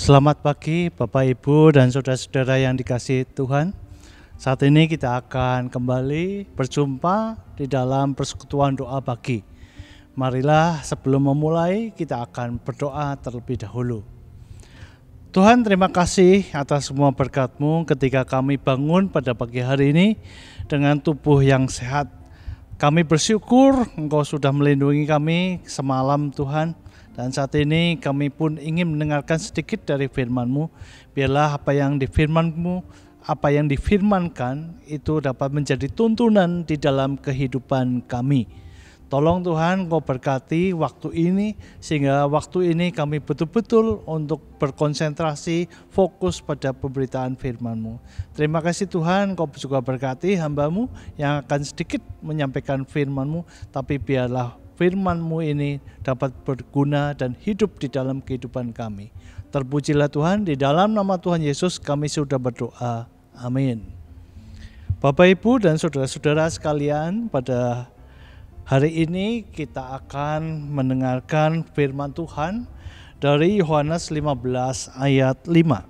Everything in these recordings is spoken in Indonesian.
Selamat pagi Bapak Ibu dan saudara-saudara yang dikasihi Tuhan. Saat ini kita akan kembali berjumpa di dalam persekutuan doa pagi. Marilah sebelum memulai kita akan berdoa terlebih dahulu. Tuhan, terima kasih atas semua berkat-Mu ketika kami bangun pada pagi hari ini dengan tubuh yang sehat. Kami bersyukur Engkau sudah melindungi kami semalam Tuhan. Dan saat ini kami pun ingin mendengarkan sedikit dari firman-Mu. Biarlah apa yang difirmankan itu dapat menjadi tuntunan di dalam kehidupan kami. Tolong Tuhan Engkau berkati waktu ini, sehingga waktu ini kami betul-betul untuk berkonsentrasi fokus pada pemberitaan firman-Mu. Terima kasih Tuhan, Engkau juga berkati hamba-Mu yang akan sedikit menyampaikan firman-Mu, tapi biarlah firman-Mu ini dapat berguna dan hidup di dalam kehidupan kami. Terpujilah Tuhan, di dalam nama Tuhan Yesus kami sudah berdoa. Amin. Bapak, Ibu, dan saudara-saudara sekalian, pada hari ini kita akan mendengarkan firman Tuhan dari Yohanes 15 ayat 5.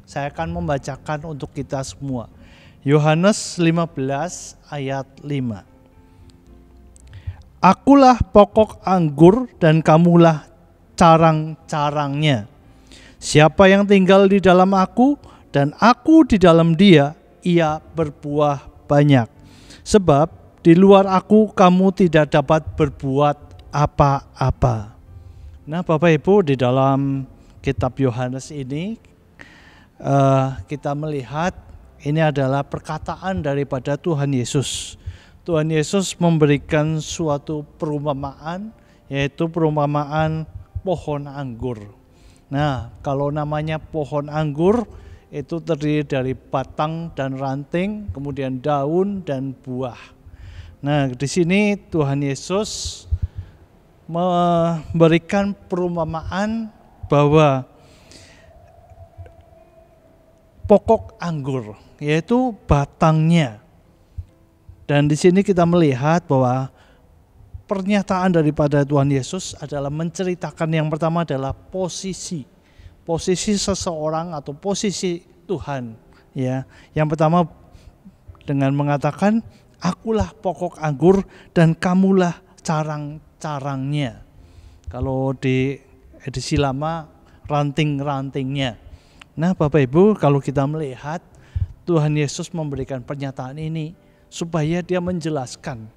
Saya akan membacakan untuk kita semua. Yohanes 15 ayat 5. Akulah pokok anggur dan kamulah carang-carangnya. Siapa yang tinggal di dalam aku dan aku di dalam dia, ia berbuah banyak. Sebab di luar aku kamu tidak dapat berbuat apa-apa. Nah Bapak Ibu, di dalam kitab Yohanes ini kita melihat ini adalah perkataan daripada Tuhan Yesus. Tuhan Yesus memberikan suatu perumpamaan, yaitu perumpamaan pohon anggur. Nah, kalau namanya pohon anggur itu terdiri dari batang dan ranting, kemudian daun dan buah. Nah, di sini Tuhan Yesus memberikan perumpamaan bahwa pokok anggur, yaitu batangnya. Dan di sini kita melihat bahwa pernyataan daripada Tuhan Yesus adalah menceritakan, yang pertama adalah posisi seseorang atau posisi Tuhan. Ya, yang pertama dengan mengatakan, akulah pokok anggur dan kamulah carang-carangnya. Kalau di edisi lama ranting-rantingnya. Nah Bapak Ibu, kalau kita melihat Tuhan Yesus memberikan pernyataan ini supaya dia menjelaskan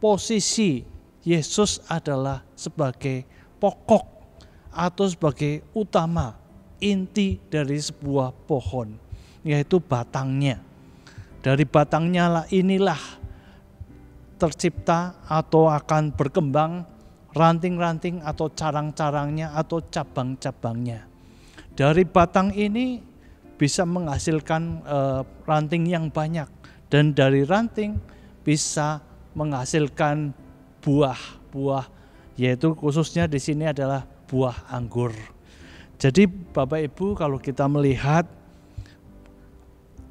posisi Yesus adalah sebagai pokok atau sebagai utama, inti dari sebuah pohon, yaitu batangnya. Dari batangnya lah inilah tercipta atau akan berkembang ranting-ranting atau carang-carangnya atau cabang-cabangnya. Dari batang ini bisa menghasilkan ranting yang banyak. Dan dari ranting bisa menghasilkan buah, yaitu khususnya di sini adalah buah anggur. Jadi Bapak Ibu, kalau kita melihat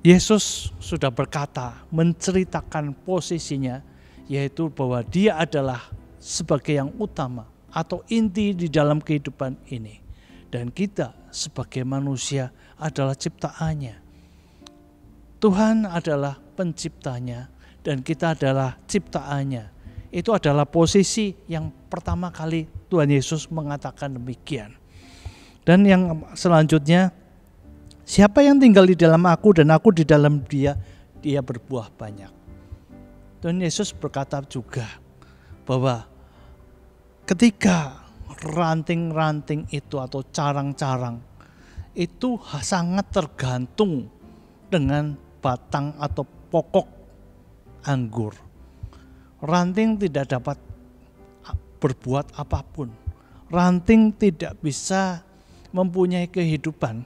Yesus sudah berkata, menceritakan posisinya, yaitu bahwa dia adalah sebagai yang utama atau inti di dalam kehidupan ini. Dan kita sebagai manusia adalah ciptaannya. Tuhan adalah penciptanya dan kita adalah ciptaannya. Itu adalah posisi yang pertama kali Tuhan Yesus mengatakan demikian. Dan yang selanjutnya, siapa yang tinggal di dalam aku dan aku di dalam dia, dia berbuah banyak. Tuhan Yesus berkata juga bahwa ketika ranting-ranting itu atau carang-carang itu sangat tergantung dengan batang atau pokok anggur. Ranting tidak dapat berbuat apapun. Ranting tidak bisa mempunyai kehidupan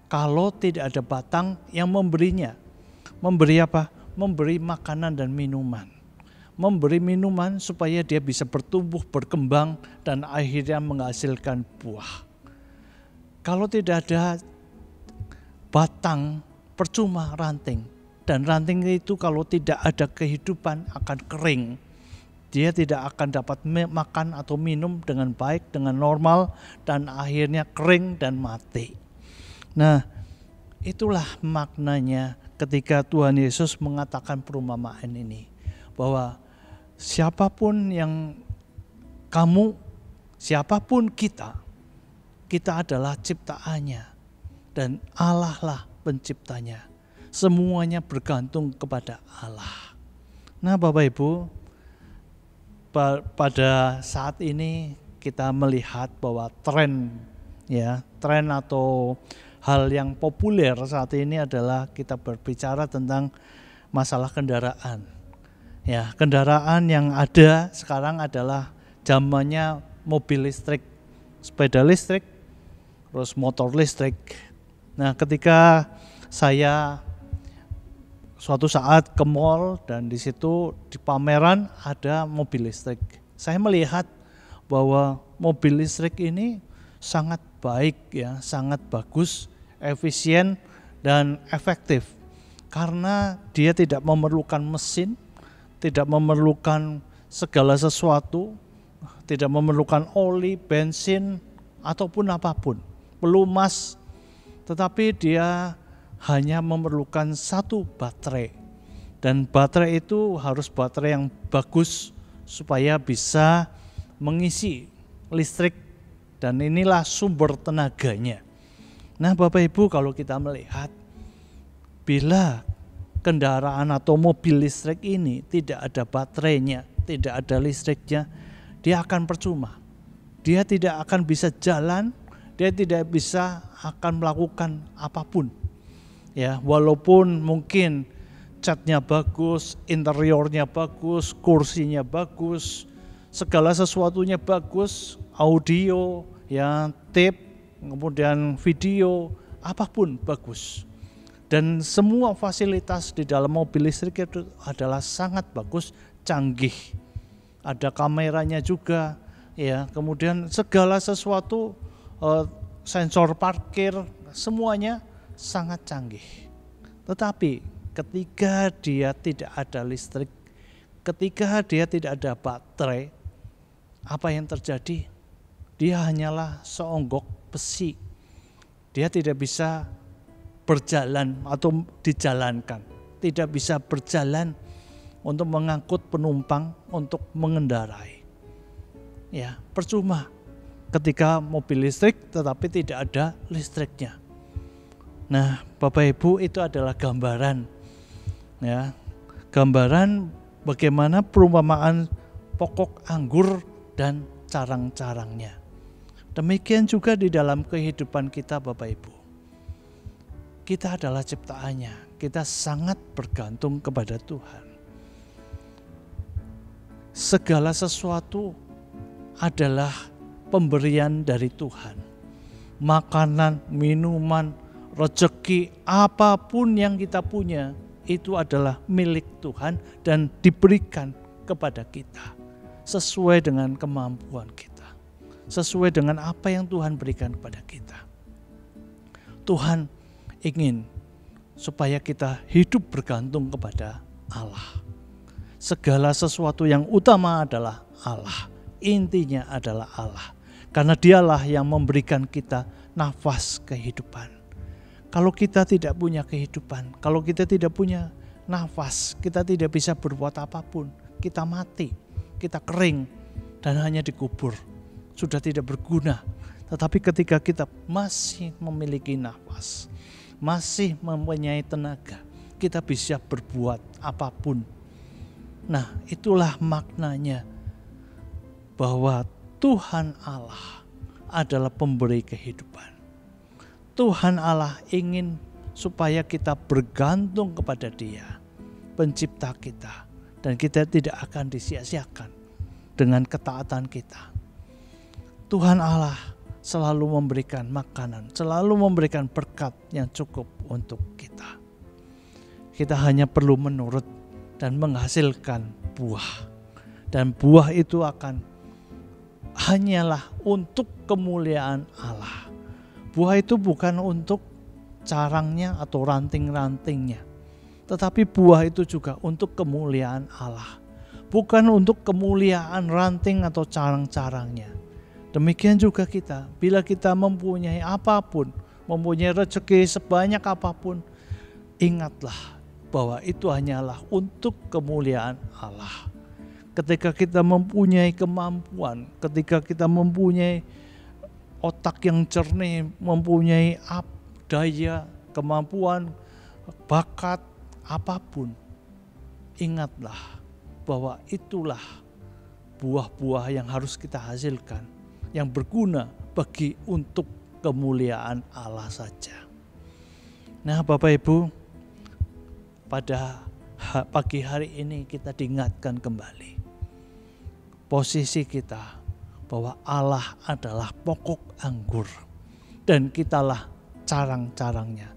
kalau tidak ada batang yang memberinya. Memberi apa? Memberi makanan dan minuman. Memberi minuman supaya dia bisa bertumbuh, berkembang, dan akhirnya menghasilkan buah. Kalau tidak ada batang, percuma ranting. Dan ranting itu kalau tidak ada kehidupan akan kering. Dia tidak akan dapat makan atau minum dengan baik, dengan normal, dan akhirnya kering dan mati. Nah, itulah maknanya ketika Tuhan Yesus mengatakan perumpamaan ini, bahwa siapapun yang kamu, siapapun kita adalah ciptaannya dan Allah lah penciptanya. Semuanya bergantung kepada Allah. Nah, Bapak Ibu, pada saat ini kita melihat bahwa tren atau hal yang populer saat ini adalah kita berbicara tentang masalah kendaraan. Ya, kendaraan yang ada sekarang adalah zamannya mobil listrik, sepeda listrik, terus motor listrik. Nah, ketika saya suatu saat ke mall dan di situ di pameran ada mobil listrik, saya melihat bahwa mobil listrik ini sangat baik ya, sangat bagus, efisien dan efektif karena dia tidak memerlukan mesin, tidak memerlukan segala sesuatu, tidak memerlukan oli, bensin ataupun apapun, pelumas, tetapi dia hanya memerlukan satu baterai, dan baterai itu harus baterai yang bagus supaya bisa mengisi listrik, dan inilah sumber tenaganya. Nah, Bapak Ibu, kalau kita melihat bila kendaraan atau mobil listrik ini tidak ada baterainya, tidak ada listriknya, dia akan percuma. Dia tidak akan bisa jalan, dia tidak bisa akan melakukan apapun. Ya, walaupun mungkin catnya bagus, interiornya bagus, kursinya bagus, segala sesuatunya bagus, audio, ya, tape, kemudian video, apapun bagus. Dan semua fasilitas di dalam mobil listrik itu adalah sangat bagus, canggih. Ada kameranya juga, ya, kemudian segala sesuatu, sensor parkir, semuanya sangat canggih. Tetapi ketika dia tidak ada listrik, ketika dia tidak ada baterai, apa yang terjadi? Dia hanyalah seonggok besi. Dia tidak bisa berjalan atau dijalankan, tidak bisa berjalan untuk mengangkut penumpang, untuk mengendarai. Ya, percuma ketika mobil listrik tetapi tidak ada listriknya. Nah, Bapak Ibu, itu adalah gambaran, ya, gambaran bagaimana perumpamaan pokok anggur dan carang-carangnya. Demikian juga di dalam kehidupan kita, Bapak Ibu. Kita adalah ciptaannya, kita sangat bergantung kepada Tuhan. Segala sesuatu adalah pemberian dari Tuhan. Makanan, minuman, rezeki, apapun yang kita punya itu adalah milik Tuhan dan diberikan kepada kita sesuai dengan kemampuan kita, sesuai dengan apa yang Tuhan berikan kepada kita. Tuhan ingin supaya kita hidup bergantung kepada Allah. Segala sesuatu yang utama adalah Allah, intinya adalah Allah, karena Dialah yang memberikan kita nafas kehidupan. Kalau kita tidak punya kehidupan, kalau kita tidak punya nafas, kita tidak bisa berbuat apapun. Kita mati, kita kering dan hanya dikubur. Sudah tidak berguna. Tetapi ketika kita masih memiliki nafas, masih mempunyai tenaga, kita bisa berbuat apapun. Nah, itulah maknanya bahwa Tuhan Allah adalah pemberi kehidupan. Tuhan Allah ingin supaya kita bergantung kepada Dia, pencipta kita, dan kita tidak akan disia-siakan dengan ketaatan kita. Tuhan Allah selalu memberikan makanan, selalu memberikan berkat yang cukup untuk kita. Kita hanya perlu menurut dan menghasilkan buah. Dan buah itu akan hanyalah untuk kemuliaan Allah. Buah itu bukan untuk carangnya atau ranting-rantingnya, tetapi buah itu juga untuk kemuliaan Allah, bukan untuk kemuliaan ranting atau carang-carangnya. Demikian juga kita, bila kita mempunyai apapun, mempunyai rezeki sebanyak apapun, ingatlah bahwa itu hanyalah untuk kemuliaan Allah. Ketika kita mempunyai kemampuan, ketika kita mempunyai otak yang jernih, mempunyai daya, kemampuan, bakat, apapun, ingatlah bahwa itulah buah-buah yang harus kita hasilkan, yang berguna bagi untuk kemuliaan Allah saja. Nah, Bapak Ibu, pada pagi hari ini kita diingatkan kembali posisi kita bahwa Allah adalah pokok anggur dan kitalah carang-carangnya.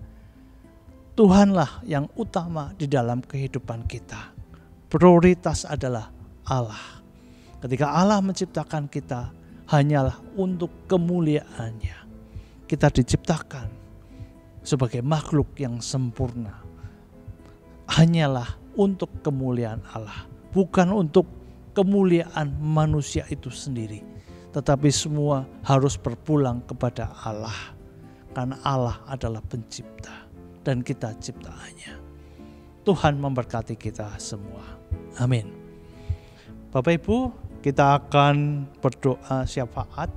Tuhanlah yang utama di dalam kehidupan kita. Prioritas adalah Allah. Ketika Allah menciptakan kita, hanyalah untuk kemuliaannya. Kita diciptakan sebagai makhluk yang sempurna. Hanyalah untuk kemuliaan Allah, bukan untuk kemuliaan manusia itu sendiri. Tetapi semua harus berpulang kepada Allah. Karena Allah adalah pencipta dan kita ciptaannya. Tuhan memberkati kita semua. Amin. Bapak Ibu, kita akan berdoa syafaat.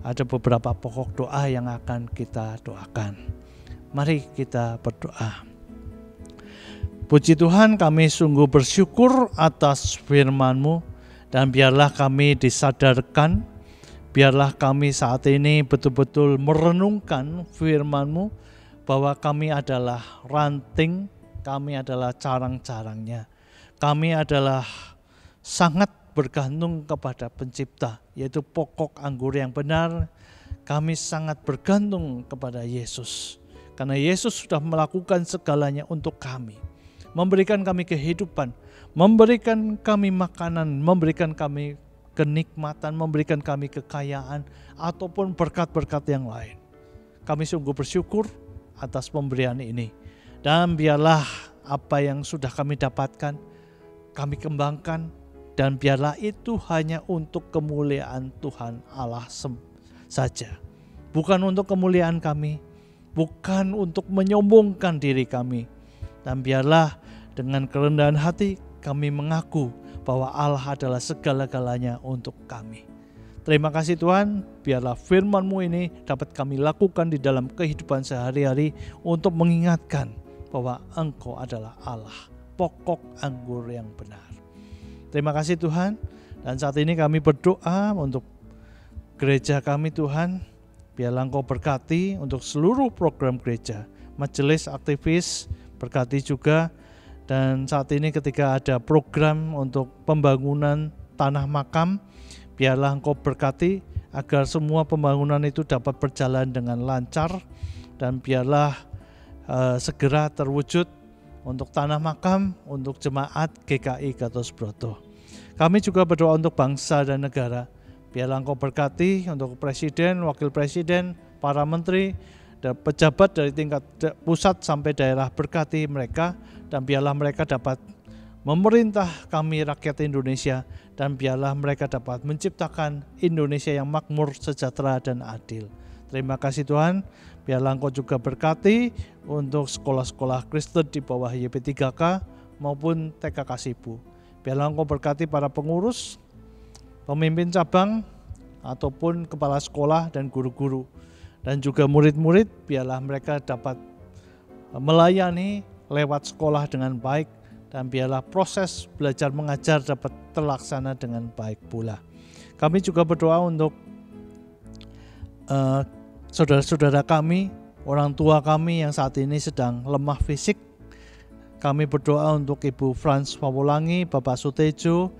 Ada beberapa pokok doa yang akan kita doakan. Mari kita berdoa. Puji Tuhan, kami sungguh bersyukur atas firman-Mu, dan biarlah kami disadarkan, biarlah kami saat ini betul-betul merenungkan firman-Mu, bahwa kami adalah ranting, kami adalah carang-carangnya. Kami adalah sangat bergantung kepada pencipta, yaitu pokok anggur yang benar. Kami sangat bergantung kepada Yesus, karena Yesus sudah melakukan segalanya untuk kami. Memberikan kami kehidupan, memberikan kami makanan, memberikan kami kenikmatan, memberikan kami kekayaan, ataupun berkat-berkat yang lain. Kami sungguh bersyukur atas pemberian ini. Dan biarlah apa yang sudah kami dapatkan, kami kembangkan, dan biarlah itu hanya untuk kemuliaan Tuhan Allah saja. Bukan untuk kemuliaan kami, bukan untuk menyombongkan diri kami. Dan biarlah dengan kerendahan hati kami mengaku bahwa Allah adalah segala-galanya untuk kami. Terima kasih Tuhan, biarlah firman-Mu ini dapat kami lakukan di dalam kehidupan sehari-hari untuk mengingatkan bahwa Engkau adalah Allah, pokok anggur yang benar. Terima kasih Tuhan, dan saat ini kami berdoa untuk gereja kami Tuhan, biarlah Engkau berkati untuk seluruh program gereja, majelis aktivis, berkati juga. Dan saat ini ketika ada program untuk pembangunan tanah makam, biarlah Engkau berkati agar semua pembangunan itu dapat berjalan dengan lancar, dan biarlah segera terwujud untuk tanah makam, untuk jemaat GKI Gatot Subroto. Kami juga berdoa untuk bangsa dan negara. Biarlah Engkau berkati untuk presiden, wakil presiden, para menteri, dan pejabat dari tingkat pusat sampai daerah, berkati mereka, dan biarlah mereka dapat memerintah kami rakyat Indonesia, dan biarlah mereka dapat menciptakan Indonesia yang makmur, sejahtera, dan adil. Terima kasih Tuhan, biarlah Engkau juga berkati untuk sekolah-sekolah Kristen di bawah YP3K maupun TK Kasibu. Biarlah Engkau berkati para pengurus, pemimpin cabang, ataupun kepala sekolah dan guru-guru, dan juga murid-murid, biarlah mereka dapat melayani lewat sekolah dengan baik, dan biarlah proses belajar mengajar dapat terlaksana dengan baik pula. Kami juga berdoa untuk saudara-saudara kami, orang tua kami yang saat ini sedang lemah fisik. Kami berdoa untuk Ibu Frans Wawolangi, Bapak Sutejo,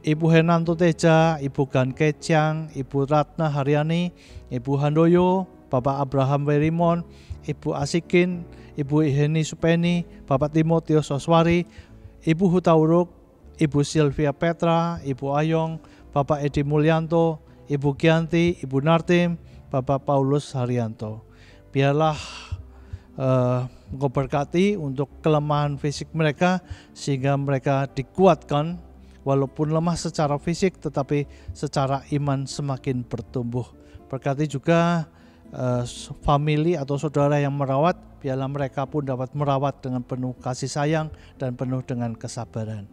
Ibu Henanto Teja, Ibu Gan Kecang, Ibu Ratna Haryani, Ibu Handoyo, Bapak Abraham Werimon, Ibu Asikin, Ibu Iheni Supeni, Bapak Timotius Soswari, Ibu Hutauruk, Ibu Sylvia Petra, Ibu Ayong, Bapak Edi Mulyanto, Ibu Gianti, Ibu Nartim, Bapak Paulus Haryanto. Biarlah Engkau berkati untuk kelemahan fisik mereka, sehingga mereka dikuatkan walaupun lemah secara fisik, tetapi secara iman semakin bertumbuh. Berkati juga famili atau saudara yang merawat, biarlah mereka pun dapat merawat dengan penuh kasih sayang dan penuh dengan kesabaran.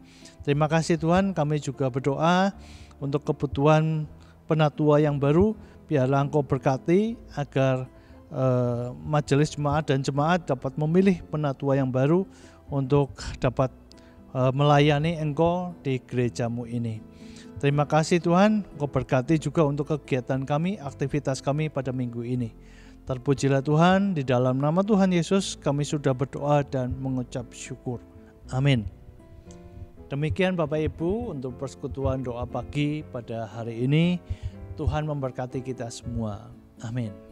Terima kasih Tuhan, kami juga berdoa untuk kebutuhan penatua yang baru, biarlah Engkau berkati agar majelis jemaat dan jemaat dapat memilih penatua yang baru untuk dapat melayani Engkau di gerejamu ini. Terima kasih Tuhan, Engkau berkati juga untuk kegiatan kami, aktivitas kami pada minggu ini. Terpujilah Tuhan, di dalam nama Tuhan Yesus kami sudah berdoa dan mengucap syukur. Amin. Demikian Bapak Ibu untuk persekutuan doa pagi pada hari ini. Tuhan memberkati kita semua. Amin.